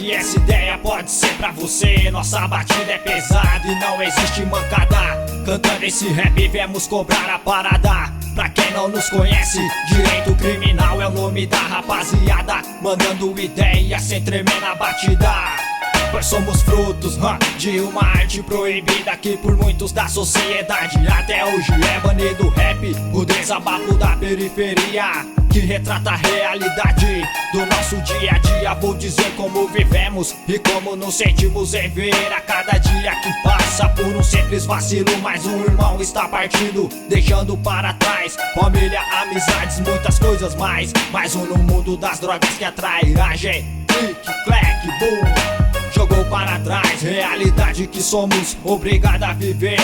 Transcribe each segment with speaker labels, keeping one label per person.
Speaker 1: que essa ideia pode ser pra você. Nossa batida é pesada e não existe mancada. Cantando esse rap viemos cobrar a parada. Pra quem não nos conhece, Direito Criminal é o nome da rapaziada, mandando ideia sem tremer na batida. Nós somos frutos de uma arte proibida que por muitos da sociedade até hoje é banido. Rap, o desabafo da periferia, que retrata a realidade do nosso dia a dia. Vou dizer como vivemos e como nos sentimos em ver a cada dia que passa por um simples vacilo. Mais um irmão está partindo, deixando para trás família, amizades, muitas coisas mais. Mais um no mundo das drogas que atrai trairagem. Clique, clack, boom, jogou para trás, realidade que somos obrigados a viver.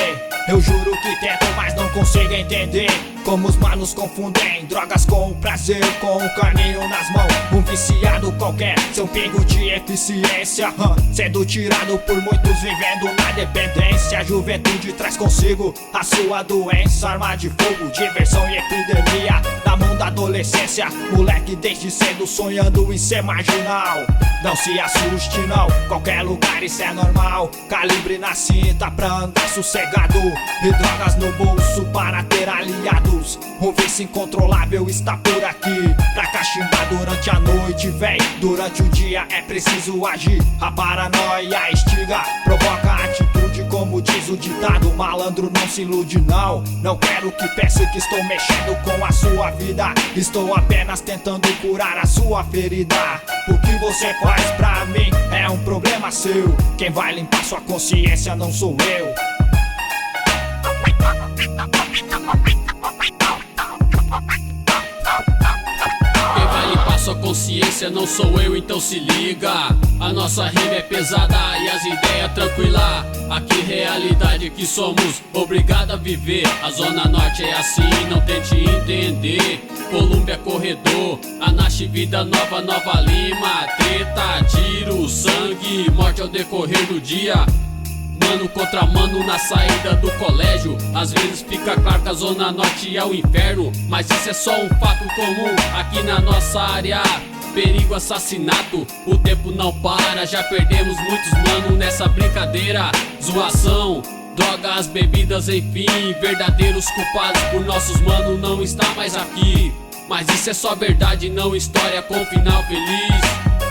Speaker 1: Eu juro que tento, mas não consigo entender como os manos confundem drogas com o prazer, com o caninho nas mãos. Um viciado qualquer, seu pingo de eficiência, sendo tirado por muitos, vivendo na dependência. A juventude traz consigo a sua doença, arma de fogo, diversão e epidemia. Na mão da adolescência, moleque desde cedo sonhando em ser marginal. Não se assuste não, qualquer lugar isso é normal. Calibre na cinta pra andar sossegado e drogas no bolso para ter aliados. Um vício incontrolável está por aqui pra cachimbar durante a noite, véi. Durante o dia é preciso agir. A paranoia estiga, provoca a atitude, como diz o ditado. Malandro não se ilude não. Não quero que pense que estou mexendo com a sua vida. Estou apenas tentando curar a sua ferida. O que você faz pra mim é um problema seu. Quem vai limpar sua consciência não sou eu.
Speaker 2: Quem vai limpar sua consciência não sou eu, então se liga. A nossa rima é pesada e as ideias tranquila. Aqui realidade que somos obrigados a viver. A Zona Norte é assim, não tente entender. Colômbia corredor, Anache vida nova, Nova Lima. Treta, tiro, sangue, morte ao decorrer do dia. Mano contra mano na saída do colégio. Às vezes fica claro que a Zona Norte é o inferno, mas isso é só um fato comum aqui na nossa área. Perigo, assassinato, o tempo não para. Já perdemos muitos mano nessa brincadeira. Zoação, drogas, bebidas, enfim. Verdadeiros culpados por nossos mano não está mais aqui. Mas isso é só verdade, não história com final feliz.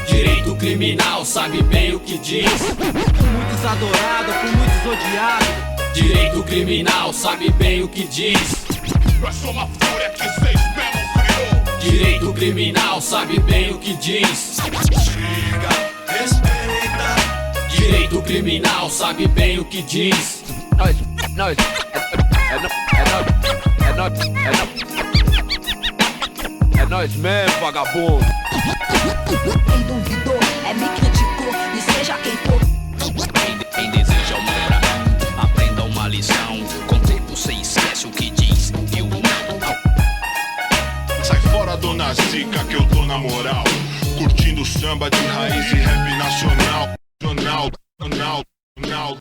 Speaker 2: Direito Criminal sabe bem o que diz.
Speaker 3: Por muitos adorado, por muitos odiado.
Speaker 2: Direito Criminal sabe bem o que diz.
Speaker 4: Eu sou uma fúria que vocês mesmo criou.
Speaker 2: Direito Criminal sabe bem o que diz.
Speaker 4: Chega, respeita.
Speaker 2: Direito Criminal sabe bem o que diz.
Speaker 5: É nós mesmo, vagabundo.
Speaker 6: Quem duvidou, me criticou, e seja quem for.
Speaker 7: Quem deseja o mal pra mim, aprenda uma lição. Com o tempo você esquece o que diz e o não.
Speaker 4: Sai fora, dona Zica, que eu tô na moral. Curtindo samba de raiz e rap nacional.